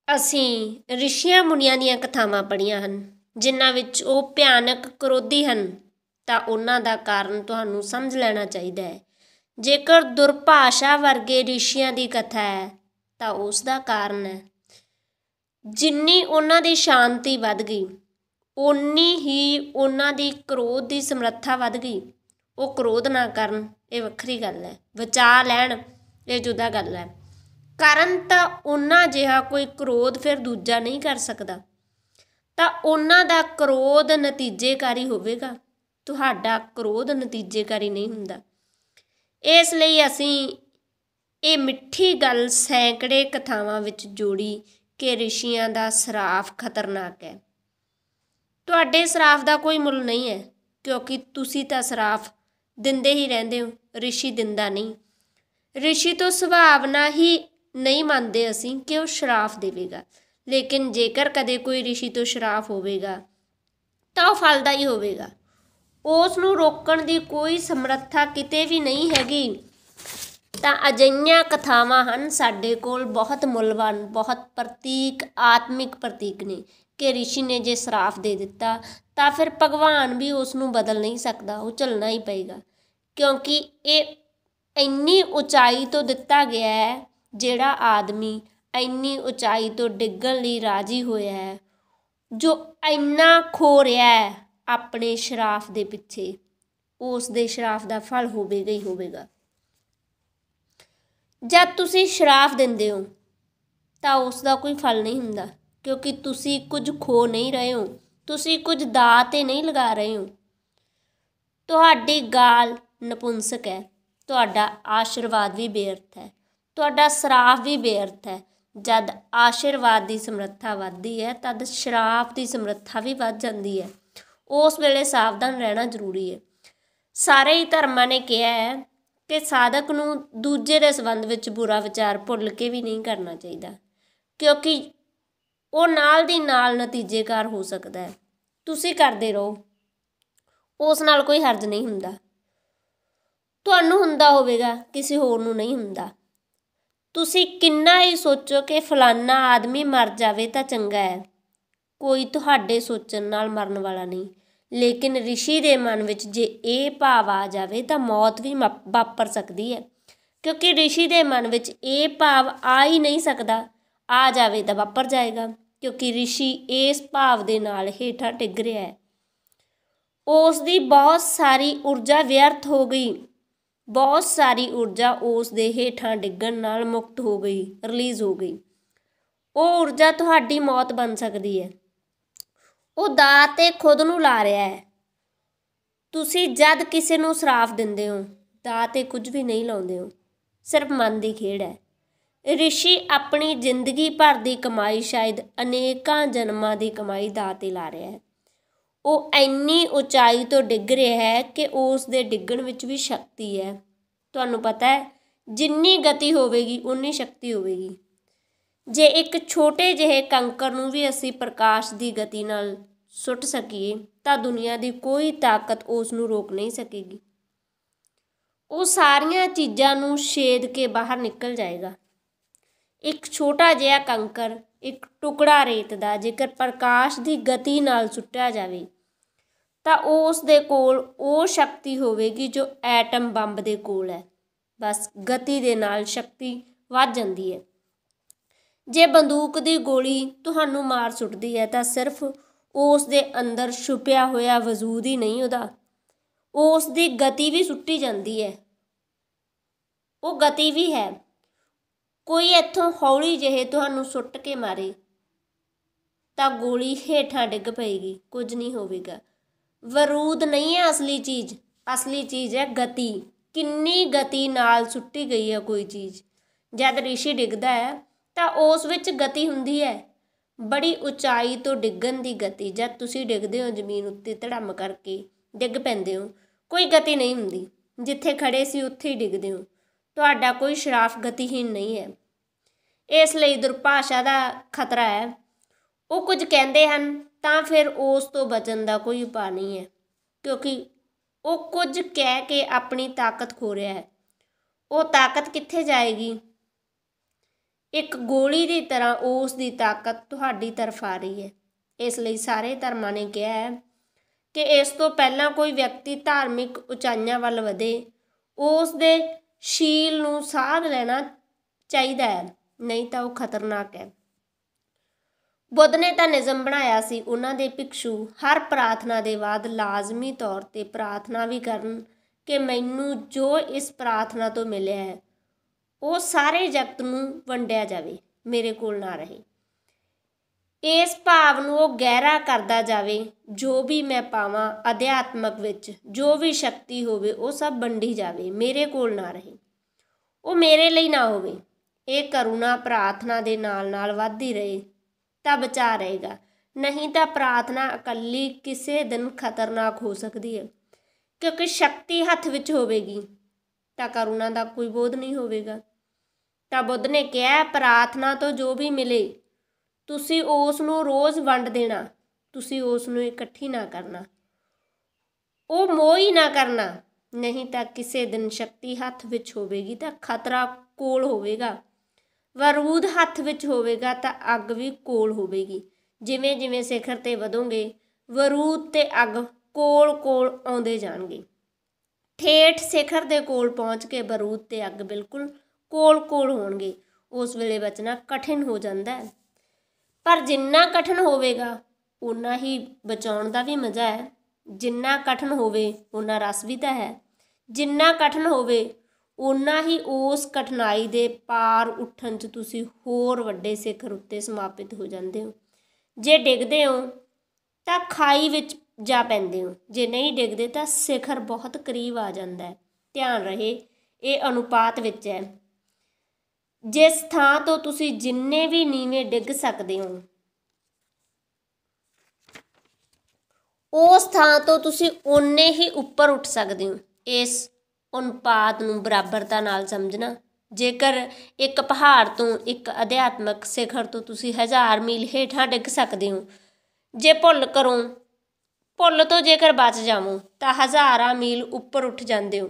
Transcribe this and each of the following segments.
ਅਸੀਂ ਰਿਸ਼ੀਆਂ ਮੁਨੀਆਂ ਦੀਆਂ ਕਥਾਵਾਂ ਪੜ੍ਹੀਆਂ ਹਨ, ਜਿਨ੍ਹਾਂ ਵਿੱਚ ਉਹ ਭਿਆਨਕ ਕਰੋਧੀ ਹਨ, ਤਾਂ ਉਹਨਾਂ ਦਾ ਕਾਰਨ ਤੁਹਾਨੂੰ ਸਮਝ ਲੈਣਾ ਚਾਹੀਦਾ ਹੈ। ਜੇਕਰ ਦੁਰਭਾਸ਼ਾ ਵਰਗੇ ਰਿਸ਼ੀਆਂ ਦੀ ਕਥਾ ਹੈ ਤਾਂ ਉਸ ਦਾ ਕਾਰਨ ਹੈ ਜਿੰਨੀ ਉਹਨਾਂ ਦੀ ਸ਼ਾਂਤੀ ਵੱਧ ਗਈ, ਓਨੀ ਹੀ ਉਹਨਾਂ ਦੀ ਕ੍ਰੋਧ ਦੀ ਸਮਰੱਥਾ ਵੱਧ ਗਈ। ਉਹ ਕ੍ਰੋਧ ਨਾ ਕਰਨ, ਇਹ ਵੱਖਰੀ ਗੱਲ ਹੈ, ਬਚਾ ਲੈਣ, ਇਹ ਜੁਦਾ ਗੱਲ ਹੈ। ਕਰਨ ਤਾਂ ਉਹਨਾਂ ਜਿਹਾ ਕੋਈ ਕ੍ਰੋਧ ਫਿਰ ਦੂਜਾ ਨਹੀਂ ਕਰ ਸਕਦਾ, ਤਾਂ ਉਹਨਾਂ ਦਾ ਕ੍ਰੋਧ ਨਤੀਜੇਕਾਰੀ ਹੋਵੇਗਾ, ਤੁਹਾਡਾ ਕ੍ਰੋਧ ਨਤੀਜੇਕਾਰੀ ਨਹੀਂ ਹੁੰਦਾ। ਇਸ ਲਈ ਅਸੀਂ ਇਹ ਮਿੱਠੀ ਗੱਲ ਸੈਂਕੜੇ ਕਥਾਵਾਂ ਵਿੱਚ ਜੋੜੀ ਕਿ ਰਿਸ਼ੀਆਂ ਦਾ ਸਰਾਫ ਖਤਰਨਾਕ ਹੈ। ਤੁਹਾਡੇ ਸਰਾਫ ਦਾ ਕੋਈ ਮੁੱਲ ਨਹੀਂ ਹੈ, ਕਿਉਂਕਿ ਤੁਸੀਂ ਤਾਂ ਸਰਾਫ ਦਿੰਦੇ ਹੀ ਰਹਿੰਦੇ ਹੋ, ਰਿਸ਼ੀ ਦਿੰਦਾ ਨਹੀਂ। ਰਿਸ਼ੀ ਤੋਂ ਸੁਭਾਵਨਾ ਹੀ ਨਹੀਂ ਮੰਨਦੇ ਅਸੀਂ ਕਿ ਉਹ ਸ਼ਰਾਫ ਦੇਵੇਗਾ, ਲੇਕਿਨ ਜੇਕਰ ਕਦੇ ਕੋਈ ਰਿਸ਼ੀ ਤੋਂ ਸ਼ਰਾਫ ਹੋਵੇਗਾ ਤਾਂ ਉਹ ਫਲਦਾ ਹੀ ਹੋਵੇਗਾ। ਉਸ ਨੂੰ ਰੋਕਣ ਦੀ ਕੋਈ ਸਮਰੱਥਾ ਕਿਤੇ ਵੀ ਨਹੀਂ ਹੈਗੀ। ਤਾਂ ਅਜਿਹੀਆਂ ਕਥਾਵਾਂ ਹਨ ਸਾਡੇ ਕੋਲ ਬਹੁਤ ਮੁੱਲਵਾਨ, ਬਹੁਤ ਪ੍ਰਤੀਕ, ਆਤਮਿਕ ਪ੍ਰਤੀਕ ਨੇ ਕਿ ਰਿਸ਼ੀ ਨੇ ਜੇ ਸਰਾਫ ਦੇ ਦਿੱਤਾ ਤਾਂ ਫਿਰ ਭਗਵਾਨ ਵੀ ਉਸ ਨੂੰ ਬਦਲ ਨਹੀਂ ਸਕਦਾ, ਉਹ ਝੱਲਣਾ ਹੀ ਪਏਗਾ, ਕਿਉਂਕਿ ਇਹ ਇੰਨੀ ਉਚਾਈ ਤੋਂ ਦਿੱਤਾ ਗਿਆ ਹੈ। ਜਿਹੜਾ ਆਦਮੀ ਇੰਨੀ ਉਚਾਈ ਤੋਂ ਡਿੱਗਣ ਲਈ ਰਾਜ਼ੀ ਹੋਇਆ ਹੈ, ਜੋ ਇੰਨਾ ਖੋ ਰਿਹਾ ਹੈ ਆਪਣੇ ਸ਼ਰਾਫ ਦੇ ਪਿੱਛੇ, ਉਸ ਦੇ ਸ਼ਰਾਫ ਦਾ ਫਲ ਹੋਵੇਗਾ ਹੀ ਹੋਵੇਗਾ। ਜਦ ਤੁਸੀਂ ਸ਼ਰਾਫ ਦਿੰਦੇ ਹੋ ਤਾਂ ਉਸ ਦਾ ਕੋਈ ਫਲ ਨਹੀਂ ਹੁੰਦਾ, ਕਿਉਂਕਿ ਤੁਸੀਂ ਕੁਝ ਖੋ ਨਹੀਂ ਰਹੇ ਹੋ, ਤੁਸੀਂ ਕੁਝ ਦਾਅ 'ਤੇ ਨਹੀਂ ਲਗਾ ਰਹੇ ਹੋ। ਤੁਹਾਡੀ ਗਾਲ ਨਪੁੰਸਕ ਹੈ, ਤੁਹਾਡਾ ਆਸ਼ੀਰਵਾਦ ਵੀ ਬੇਅਰਥ ਹੈ, ਤੁਹਾਡਾ ਸਰਾਫ ਵੀ ਬੇਅਰਥ ਹੈ। ਜਦ ਆਸ਼ੀਰਵਾਦ ਦੀ ਸਮਰੱਥਾ ਵੱਧਦੀ ਹੈ ਤਦ ਸ਼ਰਾਫ ਦੀ ਸਮਰੱਥਾ ਵੀ ਵੱਧ ਜਾਂਦੀ ਹੈ। ਉਸ ਵੇਲੇ ਸਾਵਧਾਨ ਰਹਿਣਾ ਜ਼ਰੂਰੀ ਹੈ। ਸਾਰੇ ਹੀ ਧਰਮਾਂ ਨੇ ਕਿਹਾ ਹੈ ਕਿ ਸਾਧਕ ਨੂੰ ਦੂਜੇ ਦੇ ਸੰਬੰਧ ਵਿੱਚ ਬੁਰਾ ਵਿਚਾਰ ਭੁੱਲ ਕੇ ਵੀ ਨਹੀਂ ਕਰਨਾ ਚਾਹੀਦਾ, ਕਿਉਂਕਿ ਉਹ ਨਾਲ ਦੀ ਨਾਲ ਨਤੀਜੇਕਾਰ ਹੋ ਸਕਦਾ ਹੈ। ਤੁਸੀਂ ਕਰਦੇ ਰਹੋ, ਉਸ ਨਾਲ ਕੋਈ ਹਰਜ ਨਹੀਂ ਹੁੰਦਾ। ਤੁਹਾਨੂੰ ਹੁੰਦਾ ਹੋਵੇਗਾ, ਕਿਸੇ ਹੋਰ ਨੂੰ ਨਹੀਂ ਹੁੰਦਾ। ਤੁਸੀਂ ਕਿੰਨਾ ਹੀ ਸੋਚੋ ਕਿ ਫਲਾਨਾ ਆਦਮੀ ਮਰ ਜਾਵੇ ਤਾਂ ਚੰਗਾ ਹੈ, ਕੋਈ ਤੁਹਾਡੇ ਸੋਚਣ ਨਾਲ ਮਰਨ ਵਾਲਾ ਨਹੀਂ। ਲੇਕਿਨ ਰਿਸ਼ੀ ਦੇ ਮਨ ਵਿੱਚ ਜੇ ਇਹ ਭਾਵ ਆ ਜਾਵੇ ਤਾਂ ਮੌਤ ਵੀ ਵਾਪਰ ਸਕਦੀ ਹੈ, ਕਿਉਂਕਿ ਰਿਸ਼ੀ ਦੇ ਮਨ ਵਿੱਚ ਇਹ ਭਾਵ ਆ ਹੀ ਨਹੀਂ ਸਕਦਾ, ਆ ਜਾਵੇ ਤਾਂ ਵਾਪਰ ਜਾਏਗਾ, ਕਿਉਂਕਿ ਰਿਸ਼ੀ ਇਸ ਭਾਵ ਦੇ ਨਾਲ ਹੇਠਾਂ ਡਿੱਗ ਰਿਹਾ ਹੈ। ਉਸ ਦੀ ਬਹੁਤ ਸਾਰੀ ਊਰਜਾ ਵਿਅਰਥ ਹੋ ਗਈ, ਬਹੁਤ ਸਾਰੀ ਊਰਜਾ ਉਸ ਦੇ ਹੇਠਾਂ ਡਿੱਗਣ ਨਾਲ ਮੁਕਤ ਹੋ ਗਈ, ਰਿਲੀਜ਼ ਹੋ ਗਈ। ਉਹ ਊਰਜਾ ਤੁਹਾਡੀ ਮੌਤ ਬਣ ਸਕਦੀ ਹੈ। ਉਹ ਦਾਅ 'ਤੇ ਖੁਦ ਨੂੰ ਲਾ ਰਿਹਾ ਹੈ। ਤੁਸੀਂ ਜਦ ਕਿਸੇ ਨੂੰ ਸਰਾਫ ਦਿੰਦੇ ਹੋ, ਦਾਅ 'ਤੇ ਕੁਝ ਵੀ ਨਹੀਂ ਲਾਉਂਦੇ ਹੋ, ਸਿਰਫ ਮਨ ਦੀ ਖੇਡ ਹੈ। ਰਿਸ਼ੀ ਆਪਣੀ ਜ਼ਿੰਦਗੀ ਭਰ ਦੀ ਕਮਾਈ, ਸ਼ਾਇਦ ਅਨੇਕਾਂ ਜਨਮਾਂ ਦੀ ਕਮਾਈ ਦਾਅ 'ਤੇ ਲਾ ਰਿਹਾ ਹੈ। ਉਹ ਇੰਨੀ ਉਚਾਈ ਤੋਂ ਡਿੱਗ ਰਿਹਾ ਹੈ ਕਿ ਉਸ ਦੇ ਡਿੱਗਣ ਵਿੱਚ ਵੀ ਸ਼ਕਤੀ ਹੈ। ਤੁਹਾਨੂੰ ਪਤਾ ਹੈ, ਜਿੰਨੀ ਗਤੀ ਹੋਵੇਗੀ ਉਨੀ ਸ਼ਕਤੀ ਹੋਵੇਗੀ। ਜੇ ਇੱਕ ਛੋਟੇ ਜਿਹੇ ਕੰਕਰ ਨੂੰ ਵੀ ਅਸੀਂ ਪ੍ਰਕਾਸ਼ ਦੀ ਗਤੀ ਨਾਲ ਸੁੱਟ ਸਕੀਏ ਤਾਂ ਦੁਨੀਆ ਦੀ ਕੋਈ ਤਾਕਤ ਉਸ ਨੂੰ ਰੋਕ ਨਹੀਂ ਸਕੇਗੀ। ਉਹ ਸਾਰੀਆਂ ਚੀਜ਼ਾਂ ਨੂੰ ਛੇਦ ਕੇ ਬਾਹਰ ਨਿਕਲ ਜਾਏਗਾ। ਇੱਕ ਛੋਟਾ ਜਿਹਾ ਕੰਕਰ, ਇੱਕ ਟੁਕੜਾ ਰੇਤ ਦਾ ਜੇਕਰ ਪ੍ਰਕਾਸ਼ ਦੀ ਗਤੀ ਨਾਲ ਸੁੱਟਿਆ ਜਾਵੇ ਤਾਂ ਉਸ ਦੇ ਕੋਲ ਉਹ ਸ਼ਕਤੀ ਹੋਵੇਗੀ ਜੋ ਐਟਮ ਬੰਬ ਦੇ ਕੋਲ ਹੈ। ਬਸ ਗਤੀ ਦੇ ਨਾਲ ਸ਼ਕਤੀ ਵੱਧ ਜਾਂਦੀ ਹੈ। ਜੇ ਬੰਦੂਕ ਦੀ ਗੋਲੀ ਤੁਹਾਨੂੰ ਮਾਰ ਸੁੱਟਦੀ ਹੈ ਤਾਂ ਸਿਰਫ ਉਸ ਦੇ ਅੰਦਰ ਛੁਪਿਆ ਹੋਇਆ ਵਜੂਦ ਹੀ ਨਹੀਂ, ਉਸ ਦੀ ਗਤੀ ਵੀ ਸੁੱਟੀ ਜਾਂਦੀ ਹੈ। ਉਹ ਗਤੀ ਵੀ ਹੈ। ਕੋਈ ਇੱਥੋਂ ਹੌਲੀ ਜਿਹੇ ਤੁਹਾਨੂੰ ਸੁੱਟ ਕੇ ਮਾਰੇ ਤਾਂ ਗੋਲੀ ਹੇਠਾਂ ਡਿੱਗ ਪਏਗੀ, ਕੁਝ ਨਹੀਂ ਹੋਵੇਗਾ। ਵਰੂਦ ਨਹੀਂ ਹੈ ਅਸਲੀ ਚੀਜ਼, ਅਸਲੀ ਚੀਜ਼ ਹੈ ਗਤੀ। ਕਿੰਨੀ ਗਤੀ ਨਾਲ ਸੁੱਟੀ ਗਈ ਹੈ ਕੋਈ ਚੀਜ਼। ਜਦ ਰਿਸ਼ੀ ਡਿੱਗਦਾ ਹੈ ਤਾਂ ਉਸ ਵਿੱਚ ਗਤੀ ਹੁੰਦੀ ਹੈ, ਬੜੀ ਉਚਾਈ ਤੋਂ ਡਿੱਗਣ ਦੀ ਗਤੀ। ਜਦ ਤੁਸੀਂ ਡਿੱਗਦੇ ਹੋ ਜ਼ਮੀਨ ਉੱਤੇ, ਧੜਮ ਕਰਕੇ ਡਿੱਗ ਪੈਂਦੇ ਹੋ, ਕੋਈ ਗਤੀ ਨਹੀਂ ਹੁੰਦੀ, ਜਿੱਥੇ ਖੜੇ ਸੀ ਉੱਥੇ ਹੀ ਡਿੱਗਦੇ ਹੋ। ਤੁਹਾਡਾ ਕੋਈ ਸ਼ਰਾਫ ਗਤੀਹੀਨ ਨਹੀਂ ਹੈ। ਇਸ ਲਈ ਦੁਰਭਾਸ਼ਾ ਦਾ ਖਤਰਾ ਹੈ। ਉਹ ਕੁਝ ਕਹਿੰਦੇ ਹਨ ਤਾਂ ਫਿਰ ਉਸ ਤੋਂ ਬਚਣ ਦਾ ਕੋਈ ਉਪਾਅ ਨਹੀਂ ਹੈ, ਕਿਉਂਕਿ ਉਹ ਕੁਝ ਕਹਿ ਕੇ ਆਪਣੀ ਤਾਕਤ ਖੋ ਰਿਹਾ ਹੈ। ਉਹ ਤਾਕਤ ਕਿੱਥੇ ਜਾਏਗੀ? ਇੱਕ ਗੋਲੀ ਦੀ ਤਰ੍ਹਾਂ ਉਸ ਦੀ ਤਾਕਤ ਤੁਹਾਡੀ ਤਰਫ ਆ ਰਹੀ ਹੈ। ਇਸ ਲਈ ਸਾਰੇ ਧਰਮਾਂ ਨੇ ਕਿਹਾ ਹੈ ਕਿ ਇਸ ਤੋਂ ਪਹਿਲਾਂ ਕੋਈ ਵਿਅਕਤੀ ਧਾਰਮਿਕ ਉਚਾਈਆਂ ਵੱਲ ਵਧੇ, ਉਸ ਦੇ ਸ਼ੀਲ ਨੂੰ ਸਾਧ ਲੈਣਾ ਚਾਹੀਦਾ ਹੈ, ਨਹੀਂ ਤਾਂ ਉਹ ਖਤਰਨਾਕ ਹੈ। ਬੁੱਧ ਨੇ ਤਾਂ ਨਿਯਮ ਬਣਾਇਆ ਸੀ, ਉਹਨਾਂ ਦੇ ਭਿਕਸ਼ੂ ਹਰ ਪ੍ਰਾਰਥਨਾ ਦੇ ਬਾਅਦ ਲਾਜ਼ਮੀ ਤੌਰ 'ਤੇ ਪ੍ਰਾਰਥਨਾ ਵੀ ਕਰਨ ਕਿ ਮੈਨੂੰ ਜੋ ਇਸ ਪ੍ਰਾਰਥਨਾ ਤੋਂ ਮਿਲਿਆ ਹੈ ਉਹ ਸਾਰੇ ਜਗਤ ਨੂੰ ਵੰਡਿਆ ਜਾਵੇ, ਮੇਰੇ ਕੋਲ ਨਾ ਰਹੇ। ਇਸ ਭਾਵ ਨੂੰ ਉਹ ਗਹਿਰਾ ਕਰਦਾ ਜਾਵੇ, ਜੋ ਵੀ ਮੈਂ ਪਾਵਾਂ ਅਧਿਆਤਮਕ ਵਿੱਚ ਜੋ ਵੀ ਸ਼ਕਤੀ ਹੋਵੇ ਉਹ ਸਭ ਵੰਡੀ ਜਾਵੇ, ਮੇਰੇ ਕੋਲ ਨਾ ਰਹੇ, ਉਹ ਮੇਰੇ ਲਈ ਨਾ ਹੋਵੇ। ਇਹ ਕਰੁਣਾ ਪ੍ਰਾਰਥਨਾ ਦੇ ਨਾਲ ਨਾਲ ਵੱਧਦੀ ਰਹੇ ਤਾਂ ਬਚਾ ਰਹੇਗਾ, ਨਹੀਂ ਤਾਂ ਪ੍ਰਾਰਥਨਾ ਇਕੱਲੀ ਕਿਸੇ ਦਿਨ ਖਤਰਨਾਕ ਹੋ ਸਕਦੀ ਹੈ, ਕਿਉਂਕਿ ਸ਼ਕਤੀ ਹੱਥ ਵਿੱਚ ਹੋਵੇਗੀ ਤਾਂ ਕਰੁਣਾ ਦਾ ਕੋਈ ਬੋਧ ਨਹੀਂ ਹੋਵੇਗਾ। ਤਾਂ ਬੁੱਧ ਨੇ ਕਿਹਾ, ਪ੍ਰਾਰਥਨਾ ਤੋਂ ਜੋ ਵੀ ਮਿਲੇ ਤੁਸੀਂ ਉਸ ਨੂੰ ਰੋਜ਼ ਵੰਡ ਦੇਣਾ, ਤੁਸੀਂ ਉਸ ਨੂੰ ਇਕੱਠੀ ਨਾ ਕਰਨਾ, ਉਹ ਮੋਹ ਹੀ ਨਾ ਕਰਨਾ, ਨਹੀਂ ਤਾਂ ਕਿਸੇ ਦਿਨ ਸ਼ਕਤੀ ਹੱਥ ਵਿੱਚ ਹੋਵੇਗੀ ਤਾਂ ਖਤਰਾ ਕੋਲ ਹੋਵੇਗਾ, ਬਾਰੂਦ ਹੱਥ ਵਿੱਚ ਹੋਵੇਗਾ ਤਾਂ ਅੱਗ ਵੀ ਕੋਲ ਹੋਵੇਗੀ। ਜਿਵੇਂ ਜਿਵੇਂ ਸਿਖਰ 'ਤੇ ਵਧੋਗੇ ਬਾਰੂਦ ਤੇ ਅੱਗ ਕੋਲ ਕੋਲ ਆਉਂਦੇ ਜਾਣਗੇ, ਠੇਠ ਸਿਖਰ ਦੇ ਕੋਲ ਪਹੁੰਚ ਕੇ ਬਾਰੂਦ ਤੇ ਅੱਗ ਬਿਲਕੁਲ ਕੋਲ ਕੋਲ ਹੋਣਗੇ। ਉਸ ਵੇਲੇ ਬਚਣਾ ਕਠਿਨ ਹੋ ਜਾਂਦਾ ਹੈ, ਪਰ ਜਿੰਨਾ ਕਠਿਨ ਹੋਵੇਗਾ ਓਨਾ ਹੀ ਬਚਾਉਣ ਦਾ ਵੀ ਮਜ਼ਾ ਹੈ। ਜਿੰਨਾ ਕਠਿਨ ਹੋਵੇ ਓਨਾ ਰਸ ਵੀ ਤਾਂ ਹੈ, ਜਿੰਨਾ ਕਠਿਨ ਹੋਵੇ ਓਨਾ ਹੀ ਉਸ ਕਠਿਨਾਈ ਦੇ ਪਾਰ ਉੱਠਣ 'ਚ ਤੁਸੀਂ ਹੋਰ ਵੱਡੇ ਸਿਖਰ ਉੱਤੇ ਸਮਾਪਿਤ ਹੋ ਜਾਂਦੇ ਹੋ। ਜੇ ਡਿੱਗਦੇ ਹੋ ਤਾਂ ਖਾਈ ਵਿੱਚ ਜਾ ਪੈਂਦੇ ਹੋ, ਜੇ ਨਹੀਂ ਡਿੱਗਦੇ ਤਾਂ ਸਿਖਰ ਬਹੁਤ ਕਰੀਬ ਆ ਜਾਂਦਾ ਹੈ। ਧਿਆਨ ਰਹੇ ਇਹ ਅਨੁਪਾਤ ਵਿੱਚ ਹੈ, ਜਿਸ ਥਾਂ ਤੋਂ ਤੁਸੀਂ ਜਿੰਨੇ ਵੀ ਨੀਵੇਂ ਡਿੱਗ ਸਕਦੇ ਹੋ ਉਸ ਥਾਂ ਤੋਂ ਤੁਸੀਂ ਓਨੇ ਹੀ ਉੱਪਰ ਉੱਠ ਸਕਦੇ ਹੋ। ਇਸ ਅਨੁਪਾਤ ਨੂੰ ਬਰਾਬਰਤਾ ਨਾਲ ਸਮਝਣਾ। ਜੇਕਰ ਇੱਕ ਪਹਾੜ ਤੋਂ ਇੱਕ ਅਧਿਆਤਮਕ ਸਿਖਰ ਤੋਂ ਤੁਸੀਂ 1000 ਮੀਲ ਹੇਠਾਂ ਡਿੱਗ ਸਕਦੇ ਹੋ, ਜੇ ਭੁੱਲ ਤੋਂ ਜੇਕਰ ਬਚ ਜਾਵੋ ਤਾਂ ਹਜ਼ਾਰਾਂ ਮੀਲ ਉੱਪਰ ਉੱਠ ਜਾਂਦੇ ਹੋ।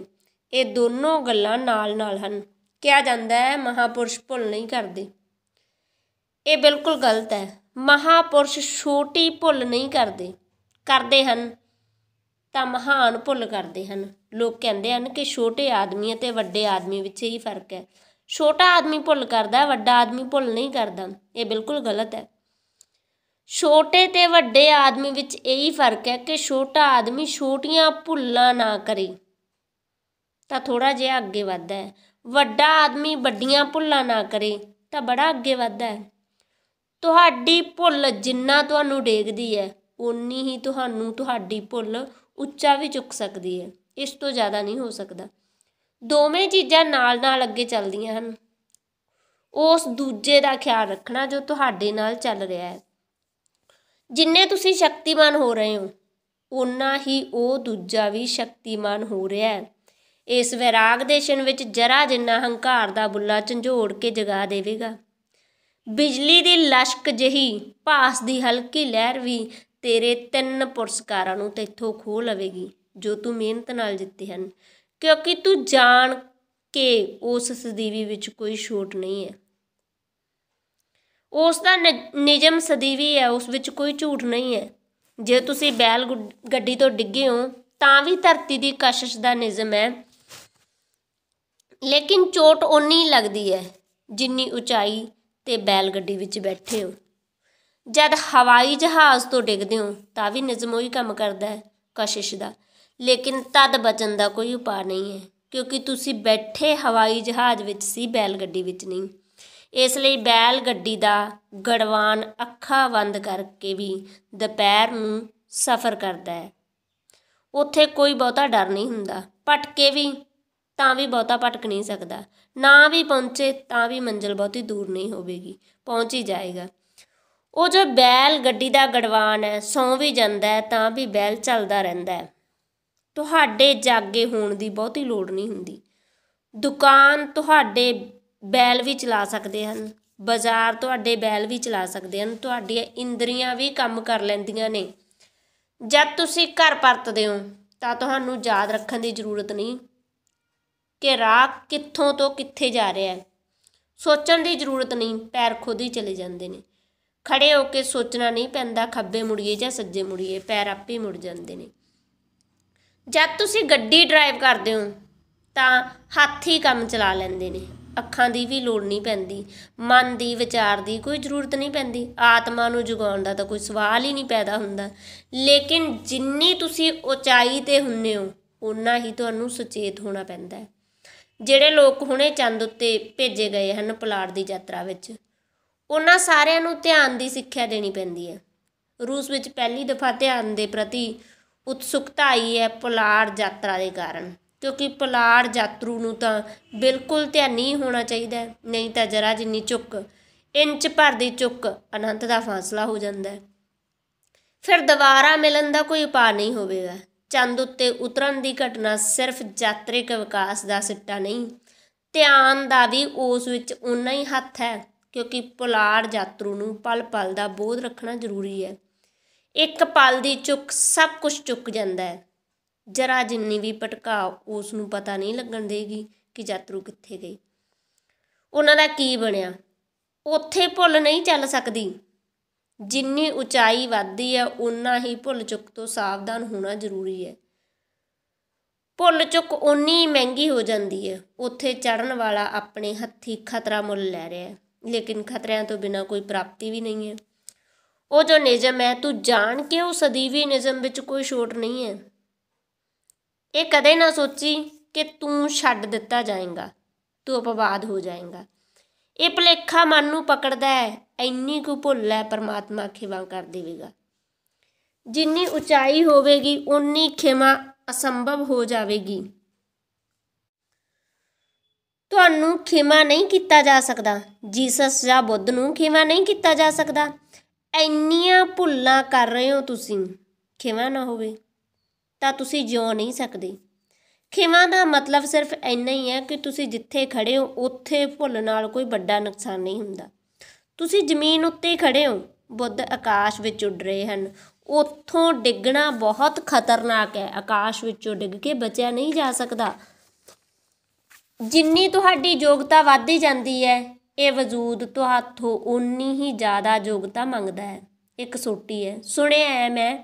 ਇਹ ਦੋਨੋਂ ਗੱਲਾਂ ਨਾਲ ਨਾਲ ਹਨ। ਕਿਹਾ ਜਾਂਦਾ ਹੈ ਮਹਾਂਪੁਰਸ਼ ਭੁੱਲ ਨਹੀਂ ਕਰਦੇ, ਇਹ ਬਿਲਕੁਲ ਗਲਤ ਹੈ। ਮਹਾਂਪੁਰਸ਼ ਛੋਟੀ ਭੁੱਲ ਨਹੀਂ ਕਰਦੇ ਹਨ ਤਾਂ ਮਹਾਨ ਭੁੱਲ ਕਰਦੇ ਹਨ। ਲੋਕ ਕਹਿੰਦੇ ਹਨ ਕਿ ਛੋਟੇ ਆਦਮੀ ਅਤੇ ਵੱਡੇ ਆਦਮੀ ਵਿੱਚ ਇਹੀ ਫਰਕ ਹੈ। ਛੋਟਾ ਆਦਮੀ ਭੁੱਲ ਕਰਦਾ, ਵੱਡਾ ਆਦਮੀ ਭੁੱਲ ਨਹੀਂ ਕਰਦਾ। ਇਹ ਬਿਲਕੁਲ ਗਲਤ ਹੈ। ਛੋਟੇ ਅਤੇ ਵੱਡੇ ਆਦਮੀ ਵਿੱਚ ਇਹੀ ਫਰਕ ਹੈ ਕਿ ਛੋਟਾ ਆਦਮੀ ਛੋਟੀਆਂ ਭੁੱਲਾਂ ਨਾ ਕਰੇ ਤਾਂ ਥੋੜ੍ਹਾ ਜਿਹਾ ਅੱਗੇ ਵੱਧਦਾ ਹੈ, ਵੱਡਾ ਆਦਮੀ ਵੱਡੀਆਂ ਭੁੱਲਾਂ ਨਾ ਕਰੇ ਤਾਂ ਬੜਾ ਅੱਗੇ ਵੱਧਦਾ ਹੈ। ਤੁਹਾਡੀ ਭੁੱਲ ਜਿੰਨਾ ਤੁਹਾਨੂੰ ਡੇਗਦੀ ਹੈ ਓਨੀ ਹੀ ਤੁਹਾਨੂੰ ਤੁਹਾਡੀ ਭੁੱਲ ਉੱਚਾ ਵੀ ਚੁੱਕ ਸਕਦੀ ਹੈ, ਇਸ ਤੋਂ ਜ਼ਿਆਦਾ ਨਹੀਂ ਹੋ ਸਕਦਾ। ਦੋਵੇਂ ਚੀਜ਼ਾਂ ਨਾਲ ਨਾਲ ਅੱਗੇ ਚੱਲਦੀਆਂ ਹਨ। ਉਸ ਦੂਜੇ ਦਾ ਖਿਆਲ ਰੱਖਣਾ ਜੋ ਤੁਹਾਡੇ ਨਾਲ ਚੱਲ ਰਿਹਾ ਹੈ। ਜਿੰਨੇ ਤੁਸੀਂ ਸ਼ਕਤੀਮਾਨ ਹੋ ਰਹੇ ਹੋ ਓਨਾ ਹੀ ਉਹ ਦੂਜਾ ਵੀ ਸ਼ਕਤੀਮਾਨ ਹੋ ਰਿਹਾ ਹੈ। ਇਸ ਵੈਰਾਗ ਦੇ ਛਿਣ ਵਿੱਚ ਜਰਾ ਜਿੰਨਾ ਹੰਕਾਰ ਦਾ ਬੁੱਲਾ ਝੰਜੋੜ ਕੇ ਜਗਾ ਦੇਵੇਗਾ। ਬਿਜਲੀ ਦੀ ਲਸ਼ਕ ਜਿਹੀ ਭਾਸਦੀ ਹਲਕੀ ਲਹਿਰ ਵੀ ਤੇਰੇ 3 ਪੁਰਸਕਾਰਾਂ ਨੂੰ ਤੈਥੋਂ ਖੋਹ ਲਵੇਗੀ ਜੋ ਤੂੰ ਮਿਹਨਤ ਨਾਲ ਜਿੱਤੇ ਹਨ, ਕਿਉਂਕਿ ਤੂੰ ਜਾਣ ਕੇ ਉਸ ਸਦੀਵੀ ਵਿੱਚ ਕੋਈ ਛੋਟ ਨਹੀਂ ਹੈ। ਉਸ ਦਾ ਨਿਯਮ ਸਦੀਵੀ ਹੈ, ਉਸ ਵਿੱਚ ਕੋਈ ਝੂਠ ਨਹੀਂ ਹੈ। ਜੇ ਤੁਸੀਂ ਬੈਲ ਗੱਡੀ ਤੋਂ ਡਿੱਗੇ ਹੋ ਤਾਂ ਵੀ ਧਰਤੀ ਦੀ ਕਸ਼ਿਸ਼ ਦਾ ਨਿਯਮ ਹੈ, ਲੇਕਿਨ ਚੋਟ ਓਨੀ ਹੀ ਲੱਗਦੀ ਹੈ ਜਿੰਨੀ ਉਚਾਈ 'ਤੇ ਬੈਲ ਗੱਡੀ ਵਿੱਚ ਬੈਠੇ ਹੋ। ਜਦ ਹਵਾਈ ਜਹਾਜ਼ ਤੋਂ ਡਿੱਗਦੇ ਹੋ ਤਾਂ ਵੀ ਨਿਯਮ ਉਹੀ ਕੰਮ ਕਰਦਾ ਹੈ, ਕਸ਼ਿਸ਼ ਦਾ, ਲੇਕਿਨ ਤਦ ਬਚਣ ਦਾ ਕੋਈ ਉਪਾਅ ਨਹੀਂ ਹੈ, ਕਿਉਂਕਿ ਤੁਸੀਂ ਬੈਠੇ ਹਵਾਈ ਜਹਾਜ਼ ਵਿੱਚ ਸੀ, ਬੈਲ ਗੱਡੀ ਵਿੱਚ ਨਹੀਂ। ਇਸ ਲਈ ਬੈਲ ਗੱਡੀ ਦਾ ਗੜਵਾਨ ਅੱਖਾਂ ਬੰਦ ਕਰਕੇ ਵੀ ਦੁਪਹਿਰ ਨੂੰ ਸਫ਼ਰ ਕਰਦਾ ਹੈ। ਉੱਥੇ ਕੋਈ ਬਹੁਤਾ ਡਰ ਨਹੀਂ ਹੁੰਦਾ। ਭਟਕੇ ਵੀ ਤਾਂ ਵੀ ਬਹੁਤਾ ਭਟਕ ਨਹੀਂ ਸਕਦਾ, ਨਾ ਵੀ ਪਹੁੰਚੇ ਤਾਂ ਵੀ ਮੰਜ਼ਿਲ ਬਹੁਤੀ ਦੂਰ ਨਹੀਂ ਹੋਵੇਗੀ, ਪਹੁੰਚ ਹੀ ਜਾਏਗਾ। ਉਹ ਜੋ ਬੈਲ ਗੱਡੀ ਦਾ ਗੜਵਾਨ ਹੈ, ਸੌਂ ਵੀ ਜਾਂਦਾ ਹੈ ਤਾਂ ਵੀ ਬੈਲ ਚੱਲਦਾ ਰਹਿੰਦਾ ਹੈ। ਤੁਹਾਡੇ ਜਾਗੇ ਹੋਣ ਦੀ ਬਹੁਤੀ ਲੋੜ ਨਹੀਂ ਹੁੰਦੀ। ਦੁਕਾਨ ਤੁਹਾਡੇ ਬੈਲ ਵੀ ਚਲਾ ਸਕਦੇ ਹਨ, ਬਾਜ਼ਾਰ ਤੁਹਾਡੇ ਬੈਲ ਵੀ ਚਲਾ ਸਕਦੇ ਹਨ, ਤੁਹਾਡੀਆਂ ਇੰਦਰੀਆਂ ਵੀ ਕੰਮ ਕਰ ਲੈਂਦੀਆਂ ਨੇ। ਜਦ ਤੁਸੀਂ ਘਰ ਪਰਤਦੇ ਹੋ ਤਾਂ ਤੁਹਾਨੂੰ ਯਾਦ ਰੱਖਣ ਦੀ ਜ਼ਰੂਰਤ ਨਹੀਂ ਕਿ ਰਾਹ ਕਿੱਥੋਂ ਤੋਂ ਕਿੱਥੇ ਜਾ ਰਿਹਾ ਹੈ। ਸੋਚਣ ਦੀ ਜ਼ਰੂਰਤ ਨਹੀਂ, ਪੈਰ ਖੁਦ ਹੀ ਚਲੇ ਜਾਂਦੇ ਨੇ। ਖੜੇ ਹੋ ਕੇ ਸੋਚਣਾ ਨਹੀਂ ਪੈਂਦਾ ਖੱਬੇ ਮੁੜੀਏ ਜਾਂ ਸੱਜੇ ਮੁੜੀਏ, ਪੈਰ ਆਪੇ ਹੀ ਮੁੜ ਜਾਂਦੇ ਨੇ। ਜਦ ਤੁਸੀਂ ਗੱਡੀ ਡਰਾਈਵ ਕਰਦੇ ਹੋ ਤਾਂ ਹੱਥ ਹੀ ਕੰਮ ਚਲਾ ਲੈਂਦੇ ਨੇ, ਅੱਖਾਂ ਦੀ ਵੀ ਲੋੜ ਨਹੀਂ ਪੈਂਦੀ, ਮਨ ਦੀ ਵਿਚਾਰ ਦੀ ਕੋਈ ਜ਼ਰੂਰਤ ਨਹੀਂ ਪੈਂਦੀ, ਆਤਮਾ ਨੂੰ ਜਗਾਉਣ ਦਾ ਤਾਂ ਕੋਈ ਸਵਾਲ ਹੀ ਨਹੀਂ ਪੈਦਾ ਹੁੰਦਾ। ਲੇਕਿਨ ਜਿੰਨੀ ਤੁਸੀਂ ਉਚਾਈ 'ਤੇ ਹੁੰਦੇ ਹੋ ਓਨਾ ਹੀ ਤੁਹਾਨੂੰ ਸੁਚੇਤ ਹੋਣਾ ਪੈਂਦਾ ਹੈ। ਜਿਹੜੇ ਲੋਕ ਹੁਣੇ ਚੰਦ ਉੱਤੇ ਭੇਜੇ ਗਏ ਹਨ ਪੁਲਾੜ ਦੀ ਯਾਤਰਾ ਵਿੱਚ, ਉਹਨਾਂ ਸਾਰਿਆਂ ਨੂੰ ਧਿਆਨ ਦੀ ਸਿੱਖਿਆ ਦੇਣੀ ਪੈਂਦੀ ਹੈ। ਰੂਸ ਵਿੱਚ ਪਹਿਲੀ ਦਫਾ ਧਿਆਨ ਦੇ ਪ੍ਰਤੀ ਉਤਸੁਕਤਾ ਆਈ ਹੈ ਪੁਲਾੜ ਯਾਤਰਾ ਦੇ ਕਾਰਨ, ਕਿਉਂਕਿ ਪੁਲਾੜ ਯਾਤਰੂ ਨੂੰ ਤਾਂ ਬਿਲਕੁਲ ਧਿਆਨੀ ਹੀ ਹੋਣਾ ਚਾਹੀਦਾ ਹੈ, ਨਹੀਂ ਤਾਂ ਜਰਾ ਜਿੰਨੀ ਚੁੱਕ, ਇੰਚ ਭਰ ਦੀ ਚੁੱਕ ਅਨੰਤ ਦਾ ਫਾਸਲਾ ਹੋ ਜਾਂਦਾ ਹੈ। ਫਿਰ ਦੁਬਾਰਾ ਮਿਲਣ ਦਾ ਕੋਈ ਉਪਾਅ ਨਹੀਂ ਹੋਵੇਗਾ। ਚੰਦ ਉੱਤੇ ਉਤਰਨ ਦੀ ਘਟਨਾ ਸਿਰਫ ਯਾਤਰਿਕ ਵਿਕਾਸ ਦਾ ਸਿੱਟਾ ਨਹੀਂ, ਧਿਆਨ ਦਾ ਵੀ ਉਸ ਵਿੱਚ ਓਨਾ ਹੀ ਹੱਥ ਹੈ, ਕਿਉਂਕਿ ਪੁਲਾੜ ਯਾਤਰੂ ਨੂੰ ਪਲ ਪਲ ਦਾ ਬੋਧ ਰੱਖਣਾ ਜ਼ਰੂਰੀ ਹੈ। ਇੱਕ ਪਲ ਦੀ ਚੁੱਕ ਸਭ ਕੁਝ ਚੁੱਕ ਜਾਂਦਾ ਹੈ। ਜਰਾ ਜਿੰਨੀ ਵੀ ਭਟਕਾ ਉਸ ਨੂੰ ਪਤਾ ਨਹੀਂ ਲੱਗਣ ਦੇਗੀ ਕਿ ਯਾਤਰੂ ਕਿੱਥੇ ਗਏ, ਉਹਨਾਂ ਦਾ ਕੀ ਬਣਿਆ। ਉੱਥੇ ਭੁੱਲ ਨਹੀਂ ਚੱਲ ਸਕਦੀ। ਜਿੰਨੀ ਉਚਾਈ ਵੱਧਦੀ ਹੈ ਓਨਾ ਹੀ ਭੁੱਲ ਚੁੱਕ ਤੋਂ ਸਾਵਧਾਨ ਹੋਣਾ ਜ਼ਰੂਰੀ ਹੈ। ਭੁੱਲ ਚੁੱਕ ਓਨੀ ਮਹਿੰਗੀ ਹੋ ਜਾਂਦੀ ਹੈ। ਉੱਥੇ ਚੜ੍ਹਨ ਵਾਲਾ ਆਪਣੇ ਹੱਥੀਂ ਖਤਰਾ ਮੁੱਲ ਲੈ ਰਿਹਾ ਹੈ, ਲੇਕਿਨ ਖਤਰਿਆਂ ਤੋਂ ਬਿਨਾਂ ਕੋਈ ਪ੍ਰਾਪਤੀ ਵੀ ਨਹੀਂ ਹੈ। ਉਹ ਜੋ ਨਿਯਮ ਹੈ ਤੂੰ ਜਾਣ ਕੇ ਉਹ ਸਦੀਵੀ ਨਿਯਮ ਵਿੱਚ ਕੋਈ ਛੋਟ ਨਹੀਂ ਹੈ। ਇਹ ਕਦੇ ਨਾ ਸੋਚੀ ਕਿ ਤੂੰ ਛੱਡ ਦਿੱਤਾ ਜਾਏਗਾ, ਤੂੰ ਅਪਵਾਦ ਹੋ ਜਾਏਗਾ। ਇਹ ਭੁਲੇਖਾ ਮਨ ਨੂੰ ਪਕੜਦਾ ਹੈ। ਇੰਨੀ ਕੁ ਭੁੱਲ ਹੈ ਪਰਮਾਤਮਾ ਖਿਮਾ ਕਰ ਦੇਵੇਗਾ। ਜਿੰਨੀ ਉਚਾਈ ਹੋਵੇਗੀ ਓਨੀ ਖਿਮਾ ਅਸੰਭਵ ਹੋ ਜਾਵੇਗੀ। ਤੁਹਾਨੂੰ ਖਿਮਾ ਨਹੀਂ ਕੀਤਾ ਜਾ ਸਕਦਾ, ਜੀਸਸ ਜਾਂ ਬੁੱਧ ਨੂੰ ਖਿਮਾ ਨਹੀਂ ਕੀਤਾ ਜਾ ਸਕਦਾ। ਇੰਨੀਆਂ ਭੁੱਲਾਂ ਕਰ ਰਹੇ ਹੋ ਤੁਸੀਂ, ਖਿਮਾ ਨਾ ਹੋਵੇ ਤਾਂ ਤੁਸੀਂ ਜਿਉ ਨਹੀਂ ਸਕਦੇ। ਖਿਮਾ ਦਾ ਮਤਲਬ ਸਿਰਫ ਇੰਨਾ ਹੀ ਹੈ ਕਿ ਤੁਸੀਂ ਜਿੱਥੇ ਖੜ੍ਹੇ ਹੋ ਉੱਥੇ ਭੁੱਲ ਨਾਲ ਕੋਈ ਵੱਡਾ ਨੁਕਸਾਨ ਨਹੀਂ ਹੁੰਦਾ। ਤੁਸੀਂ ਜ਼ਮੀਨ ਉੱਤੇ ਹੀ ਖੜ੍ਹੇ ਹੋ, ਬੁੱਧ ਆਕਾਸ਼ ਵਿੱਚ ਉੱਡ ਰਹੇ ਹਨ। ਉੱਥੋਂ ਡਿੱਗਣਾ ਬਹੁਤ ਖਤਰਨਾਕ ਹੈ, ਆਕਾਸ਼ ਵਿੱਚੋਂ ਡਿੱਗ ਕੇ ਬਚਿਆ ਨਹੀਂ ਜਾ ਸਕਦਾ। ਜਿੰਨੀ ਤੁਹਾਡੀ ਯੋਗਤਾ ਵੱਧਦੀ ਜਾਂਦੀ ਹੈ ਇਹ ਵਜੂਦ ਤੁਹਾਥੋਂ ਓਨੀ ਹੀ ਜ਼ਿਆਦਾ ਯੋਗਤਾ ਮੰਗਦਾ ਹੈ। ਇੱਕ ਸੋਟੀ ਹੈ, ਸੁਣਿਆ ਹੈ ਮੈਂ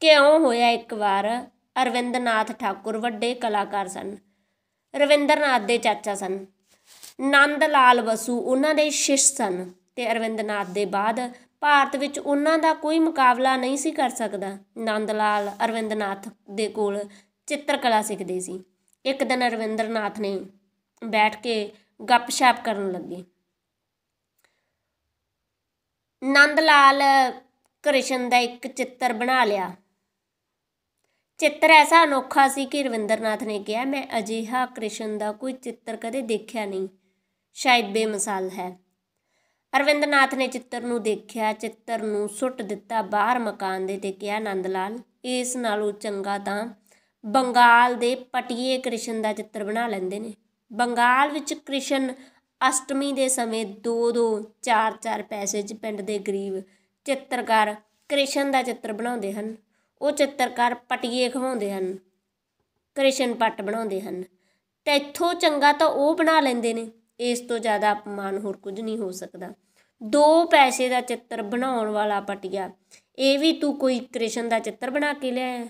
ਕਿਉਂ ਹੋਇਆ ਇੱਕ ਵਾਰ। ਅਰਵਿੰਦ ਨਾਥ ਠਾਕੁਰ ਵੱਡੇ ਕਲਾਕਾਰ ਸਨ, ਰਵਿੰਦਰ ਨਾਥ ਦੇ ਚਾਚਾ ਸਨ। ਨੰਦ ਲਾਲ ਬਸੂ ਉਹਨਾਂ ਦੇ ਸ਼ਿਸ਼ ਸਨ ਅਤੇ ਅਰਵਿੰਦ ਨਾਥ ਦੇ ਬਾਅਦ ਭਾਰਤ ਵਿੱਚ ਉਹਨਾਂ ਦਾ ਕੋਈ ਮੁਕਾਬਲਾ ਨਹੀਂ ਸੀ ਕਰ ਸਕਦਾ। ਨੰਦ ਲਾਲ ਅਰਵਿੰਦ ਨਾਥ ਦੇ ਕੋਲ ਚਿੱਤਰਕਲਾ ਸਿੱਖਦੇ ਸੀ। ਇੱਕ ਦਿਨ ਅਰਵਿੰਦਰ ਨਾਥ ਨੇ ਬੈਠ ਕੇ ਗੱਪਸ਼ਪ ਕਰਨ ਲੱਗੇ। ਨੰਦ ਲਾਲ ਕ੍ਰਿਸ਼ਨ ਦਾ ਇੱਕ ਚਿੱਤਰ ਬਣਾ ਲਿਆ। ਚਿੱਤਰ ਐਸਾ ਅਨੋਖਾ ਸੀ ਕਿ ਰਵਿੰਦਰ ਨਾਥ ਨੇ ਕਿਹਾ, ਮੈਂ ਅਜਿਹਾ ਕ੍ਰਿਸ਼ਨ ਦਾ ਕੋਈ ਚਿੱਤਰ ਕਦੇ ਦੇਖਿਆ ਨਹੀਂ, ਸ਼ਾਇਦ ਬੇਮਿਸਾਲ ਹੈ। ਅਰਵਿੰਦ ਨਾਥ ਨੇ ਚਿੱਤਰ ਨੂੰ ਦੇਖਿਆ, ਚਿੱਤਰ ਨੂੰ ਸੁੱਟ ਦਿੱਤਾ ਬਾਹਰ ਮਕਾਨ ਦੇ ਅਤੇ ਕਿਹਾ, ਨੰਦ ਲਾਲ ਇਸ ਨਾਲੋਂ ਚੰਗਾ ਤਾਂ ਬੰਗਾਲ ਦੇ ਪਟੀਏ ਕ੍ਰਿਸ਼ਨ ਦਾ ਚਿੱਤਰ ਬਣਾ ਲੈਂਦੇ ਨੇ। ਬੰਗਾਲ ਵਿੱਚ ਕ੍ਰਿਸ਼ਨ ਅਸ਼ਟਮੀ ਦੇ ਸਮੇਂ 2-2 4-4 ਪੈਸੇ 'ਚ ਪਿੰਡ ਦੇ ਗਰੀਬ ਚਿੱਤਰਕਾਰ ਕ੍ਰਿਸ਼ਨ ਦਾ ਚਿੱਤਰ ਬਣਾਉਂਦੇ ਹਨ। ਉਹ ਚਿੱਤਰਕਾਰ ਪਟੀਏ ਖਵਾਉਂਦੇ ਹਨ, ਕ੍ਰਿਸ਼ਨ ਪੱਟ ਬਣਾਉਂਦੇ ਹਨ। ਅਤੇ ਇੱਥੋਂ ਚੰਗਾ ਤਾਂ ਉਹ ਬਣਾ ਲੈਂਦੇ ਨੇ। ਇਸ ਤੋਂ ਜ਼ਿਆਦਾ ਅਪਮਾਨ ਹੋਰ ਕੁਝ ਨਹੀਂ ਹੋ ਸਕਦਾ। 2 ਪੈਸੇ ਦਾ ਚਿੱਤਰ ਬਣਾਉਣ ਵਾਲਾ ਪਟੀਆ, ਇਹ ਵੀ ਤੂੰ ਕੋਈ ਕ੍ਰਿਸ਼ਨ ਦਾ ਚਿੱਤਰ ਬਣਾ ਕੇ ਲਿਆਇਆ?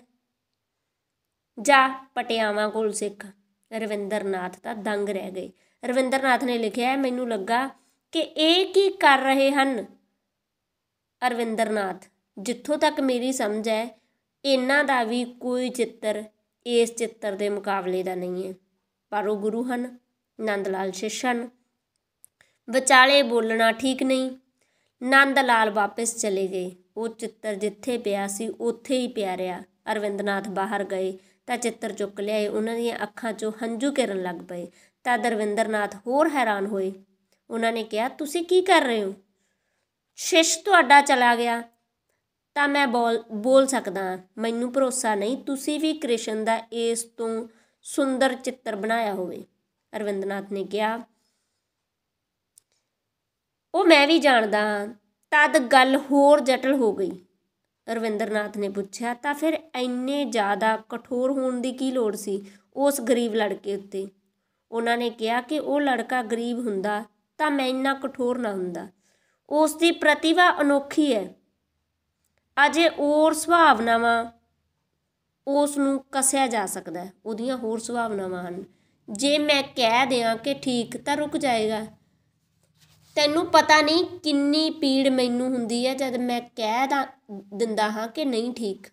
ਜਾ ਪਟਿਆਵਾਂ ਕੋਲ ਸਿੱਖ। ਰਵਿੰਦਰ ਨਾਥ ਤਾਂ ਦੰਗ ਰਹਿ ਗਏ। ਰਵਿੰਦਰ ਨਾਥ ਨੇ ਲਿਖਿਆ, ਮੈਨੂੰ ਲੱਗਾ ਕਿ ਇਹ ਕੀ ਕਰ ਰਹੇ ਹਨ। ਅਰਵਿੰਦਰ ਨਾਥ, ਜਿੱਥੋਂ ਤੱਕ ਮੇਰੀ ਸਮਝ ਹੈ ਇਹਨਾਂ ਦਾ ਵੀ ਕੋਈ ਚਿੱਤਰ ਇਸ ਚਿੱਤਰ ਦੇ ਮੁਕਾਬਲੇ ਦਾ ਨਹੀਂ ਹੈ। ਪਰ ਉਹ ਗੁਰੂ ਹਨ, ਨੰਦ ਲਾਲ ਸ਼ਿਸ਼ ਹਨ, ਵਿਚਾਲੇ ਬੋਲਣਾ ਠੀਕ ਨਹੀਂ। ਨੰਦ ਲਾਲ ਵਾਪਿਸ ਚਲੇ ਗਏ। ਉਹ ਚਿੱਤਰ ਜਿੱਥੇ ਪਿਆ ਸੀ ਉੱਥੇ ਹੀ ਪਿਆ ਰਿਹਾ। ਅਰਵਿੰਦ ਨਾਥ ਬਾਹਰ ਗਏ ਤਾਂ ਚਿੱਤਰ ਚੁੱਕ ਲਿਆਏ। ਉਹਨਾਂ ਦੀਆਂ ਅੱਖਾਂ 'ਚੋਂ ਹੰਝੂ ਗਿਰਨ ਲੱਗ ਪਏ। ਤਦ ਰਵਿੰਦਰ ਨਾਥ ਹੋਰ ਹੈਰਾਨ ਹੋਏ। ਉਹਨਾਂ ਨੇ ਕਿਹਾ, ਤੁਸੀਂ ਕੀ ਕਰ ਰਹੇ ਹੋ? ਸ਼ਿਸ਼ ਤੁਹਾਡਾ ਚਲਾ ਗਿਆ ਤਾਂ ਮੈਂ ਬੋਲ ਸਕਦਾ ਹਾਂ, ਮੈਨੂੰ ਭਰੋਸਾ ਨਹੀਂ ਤੁਸੀਂ ਵੀ ਕ੍ਰਿਸ਼ਨ ਦਾ ਇਸ ਤੋਂ ਸੁੰਦਰ ਚਿੱਤਰ ਬਣਾਇਆ ਹੋਵੇ। ਅਰਵਿੰਦ ਨਾਥ ਨੇ ਕਿਹਾ, ਉਹ ਮੈਂ ਵੀ ਜਾਣਦਾ ਹਾਂ। ਤਦ ਗੱਲ ਹੋਰ ਜਟਲ ਹੋ ਗਈ। ਰਵਿੰਦਰ ਨਾਥ ਨੇ ਪੁੱਛਿਆ, ਤਾਂ ਫਿਰ ਇੰਨੇ ਜ਼ਿਆਦਾ ਕਠੋਰ ਹੋਣ ਦੀ ਕੀ ਲੋੜ ਸੀ ਉਸ ਗਰੀਬ ਲੜਕੇ ਉੱਤੇ? ਉਹਨਾਂ ਨੇ ਕਿਹਾ ਕਿ ਉਹ ਲੜਕਾ ਗਰੀਬ ਹੁੰਦਾ ਤਾਂ ਮੈਂ ਇੰਨਾ ਕਠੋਰ ਨਾ ਹੁੰਦਾ। ਉਸ ਦੀ ਪ੍ਰਤਿਭਾ ਅਨੋਖੀ ਹੈ, ਅਜੇ ਹੋਰ ਸੁਭਾਵਨਾਵਾਂ ਉਸ ਨੂੰ ਕੱਸਿਆ ਜਾ ਸਕਦਾ, ਉਹਦੀਆਂ ਹੋਰ ਸੁਭਾਵਨਾਵਾਂ ਹਨ। ਜੇ ਮੈਂ ਕਹਿ ਦਿਆਂ ਕਿ ਠੀਕ ਤਾਂ ਰੁਕ ਜਾਏਗਾ। ਤੈਨੂੰ ਪਤਾ ਨਹੀਂ ਕਿੰਨੀ ਪੀੜ ਮੈਨੂੰ ਹੁੰਦੀ ਹੈ ਜਦ ਮੈਂ ਕਹਿ ਦਿੰਦਾ ਹਾਂ ਕਿ ਨਹੀਂ ਠੀਕ।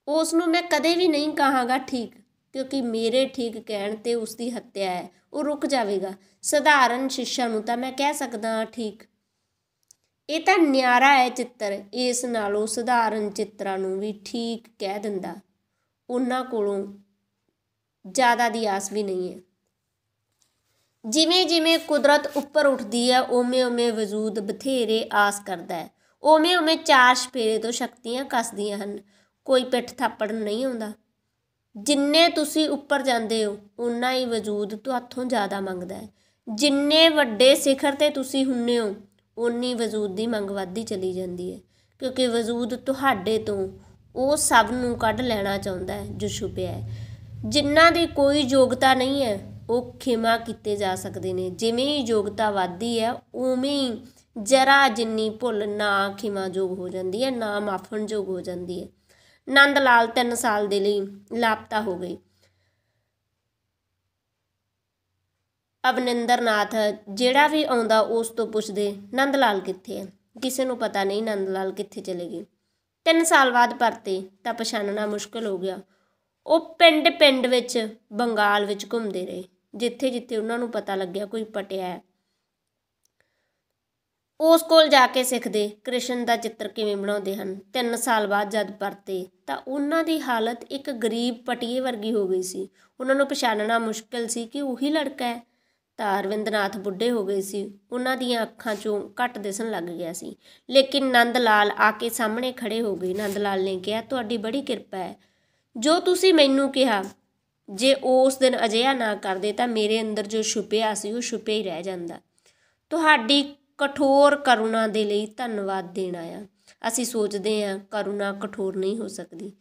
ਉਸ ਨੂੰ ਮੈਂ ਕਦੇ ਵੀ ਨਹੀਂ ਕਹਾਂਗਾ ਠੀਕ, ਕਿਉਂਕਿ ਮੇਰੇ ਠੀਕ ਕਹਿਣ 'ਤੇ ਉਸ ਦੀ ਹੱਤਿਆ ਹੈ, ਉਹ ਰੁਕ ਜਾਵੇਗਾ। ਸਧਾਰਨ ਸ਼ਿਸ਼ਾ ਨੂੰ ਤਾਂ ਮੈਂ ਕਹਿ ਸਕਦਾ ਹਾਂ ਠੀਕ। ਇਹ ਤਾਂ ਨਿਆਰਾ ਹੈ ਚਿੱਤਰ, ਇਸ ਨਾਲੋਂ ਸਧਾਰਨ ਚਿੱਤਰਾਂ ਨੂੰ ਵੀ ਠੀਕ ਕਹਿ ਦਿੰਦਾ। ਉਹਨਾਂ ਕੋਲੋਂ ਜ਼ਿਆਦਾ ਦੀ ਆਸ ਵੀ ਨਹੀਂ ਹੈ। ਜਿਵੇਂ ਜਿਵੇਂ ਕੁਦਰਤ ਉੱਪਰ ਉੱਠਦੀ ਹੈ, ਉਵੇਂ ਉਵੇਂ ਵਜੂਦ ਬਥੇਰੇ ਆਸ ਕਰਦਾ ਹੈ, ਉਵੇਂ ਉਵੇਂ ਚਾਰ ਸਪੇਰੇ ਤੋਂ ਸ਼ਕਤੀਆਂ ਕੱਸਦੀਆਂ ਹਨ। ਕੋਈ ਪਿੱਠ ਥਾਪੜ ਨਹੀਂ ਆਉਂਦਾ। ਜਿੰਨੇ ਤੁਸੀਂ ਉੱਪਰ ਜਾਂਦੇ ਹੋ ਓਨਾ ਹੀ ਵਜੂਦ ਤੁਹਾਥੋਂ ਜ਼ਿਆਦਾ ਮੰਗਦਾ ਹੈ। ਜਿੰਨੇ ਵੱਡੇ ਸਿਖਰ 'ਤੇ ਤੁਸੀਂ ਹੁੰਦੇ ਹੋ ਓਨੀ ਵਜੂਦ ਦੀ ਮੰਗ ਵੱਧਦੀ ਚਲੀ ਜਾਂਦੀ ਹੈ, ਕਿਉਂਕਿ ਵਜੂਦ ਤੁਹਾਡੇ ਤੋਂ ਉਹ ਸਭ ਨੂੰ ਕੱਢ ਲੈਣਾ ਚਾਹੁੰਦਾ ਹੈ ਜੋ ਛੁਪਿਆ ਹੈ। ਜਿਨ੍ਹਾਂ ਦੀ ਕੋਈ ਯੋਗਤਾ ਨਹੀਂ ਹੈ ਉਹ ਖਿਮਾ ਕੀਤੇ ਜਾ ਸਕਦੇ ਨੇ। ਜਿਵੇਂ ਹੀ ਯੋਗਤਾ ਵੱਧਦੀ ਹੈ ਉਵੇਂ ਹੀ ਜਰਾ ਜਿੰਨੀ ਭੁੱਲ ਨਾ ਖਿਮਾਯੋਗ ਹੋ ਜਾਂਦੀ ਹੈ, ਨਾ ਮਾਫਣਯੋਗ ਹੋ ਜਾਂਦੀ ਹੈ। ਨੰਦ ਲਾਲ 3 ਸਾਲ ਦੇ ਲਈ ਲਾਪਤਾ ਹੋ ਗਏ। ਅਵਨਿੰਦਰ ਨਾਥ ਜਿਹੜਾ ਵੀ ਆਉਂਦਾ ਉਸ ਤੋਂ ਪੁੱਛਦੇ ਨੰਦ ਲਾਲ ਕਿੱਥੇ ਹੈ। ਕਿਸੇ ਨੂੰ ਪਤਾ ਨਹੀਂ ਨੰਦ ਲਾਲ ਕਿੱਥੇ ਚਲੇ ਗਏ। 3 ਸਾਲ ਬਾਅਦ ਪਰਤੇ ਤਾਂ ਪਛਾਣਨਾ ਮੁਸ਼ਕਿਲ ਹੋ ਗਿਆ। ਉਹ ਪਿੰਡ ਪਿੰਡ ਵਿੱਚ ਬੰਗਾਲ ਵਿੱਚ ਘੁੰਮਦੇ ਰਹੇ, ਜਿੱਥੇ ਜਿੱਥੇ ਉਹਨਾਂ ਨੂੰ ਪਤਾ ਲੱਗਿਆ ਕੋਈ ਪਟਿਆ ਹੈ ਉਸ ਕੋਲ ਜਾ ਕੇ ਸਿੱਖਦੇ ਕ੍ਰਿਸ਼ਨ ਦਾ ਚਿੱਤਰ ਕਿਵੇਂ ਬਣਾਉਂਦੇ ਹਨ। 3 ਸਾਲ ਬਾਅਦ ਜਦ ਪਰਤੇ ਤਾਂ ਉਹਨਾਂ ਦੀ ਹਾਲਤ ਇੱਕ ਗਰੀਬ ਪਟੀਏ ਵਰਗੀ ਹੋ ਗਈ ਸੀ। ਉਹਨਾਂ ਨੂੰ ਪਛਾਣਨਾ ਮੁਸ਼ਕਿਲ ਸੀ ਕਿ ਉਹੀ ਲੜਕਾ ਹੈ। ਤਾਂ ਅਰਵਿੰਦ ਨਾਥ ਬੁੱਢੇ ਹੋ ਗਏ ਸੀ, ਉਹਨਾਂ ਦੀਆਂ ਅੱਖਾਂ 'ਚੋਂ ਘੱਟ ਦਿਸਣ ਲੱਗ ਗਿਆ ਸੀ। ਲੇਕਿਨ ਨੰਦ ਲਾਲ ਆ ਕੇ ਸਾਹਮਣੇ ਖੜ੍ਹੇ ਹੋ ਗਏ। ਨੰਦ ਲਾਲ ਨੇ ਕਿਹਾ, ਤੁਹਾਡੀ ਬੜੀ ਕਿਰਪਾ ਹੈ, ਜੋ ਤੁਸੀਂ ਮੈਨੂੰ ਕਿਹਾ ਜੇ ਉਸ ਦਿਨ ਅਜਿਹਾ ਨਾ ਕਰਦੇ ਤਾਂ ਮੇਰੇ ਅੰਦਰ ਜੋ ਛੁਪਿਆ ਸੀ ਉਹ ਛੁਪਿਆ ਹੀ ਰਹਿ ਜਾਂਦਾ। ਤੁਹਾਡੀ ਕਠੋਰ ਕਰੁਣਾ ਦੇ ਲਈ ਧੰਨਵਾਦ ਦੇਣ ਆਇਆ। ਅਸੀਂ ਸੋਚਦੇ ਹਾਂ ਕਰੁਣਾ ਕਠੋਰ ਨਹੀਂ ਹੋ ਸਕਦੀ।